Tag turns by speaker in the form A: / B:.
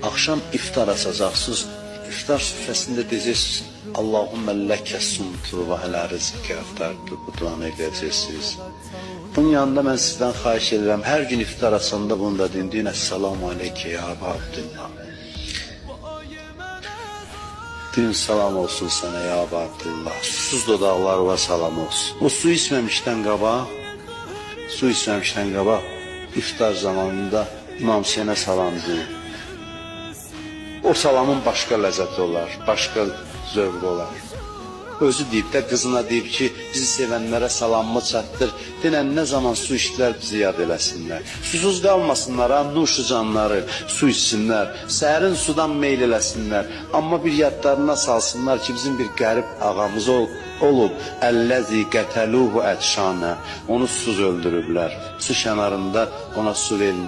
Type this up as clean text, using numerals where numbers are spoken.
A: Akşam iftar açacaqsınız. İftar süfrəsində deyəcəksiniz, Allahümmə ləkə sumtu və hələ rizqə iftardır. Bu duanı edəcəksiniz. Bunun yanında mən sizdən xahiş edirəm, hər gün iftar açanda bunu da deyin, Əssalamu aleykə ya Əbə Abdüllah. Din salam olsun sənə ya Əbə Abdüllah. Susuz dodaqlarına salam olsun. O su içməmişdən qabaq, iftar zamanında İmam Hüseynə salam deyin. O salamın başqa ləzzəti olar, başqa zövqü olar. Özü deyib də, qızına deyib ki, bizi sevənlərə salamımı çatdır. Denən nə zaman su içdilər bizi yad eləsinlər. Susuz qalmasınlar, nuşu canları, su içsinlər. Səhərin sudan meyl eləsinlər. Amma bir yadlarına salsınlar ki, bizim bir qərib ağamız olub. Əlləzi qətəluhu ətşanə. Onu susuz öldürüblər. Su kənarında ona su verin.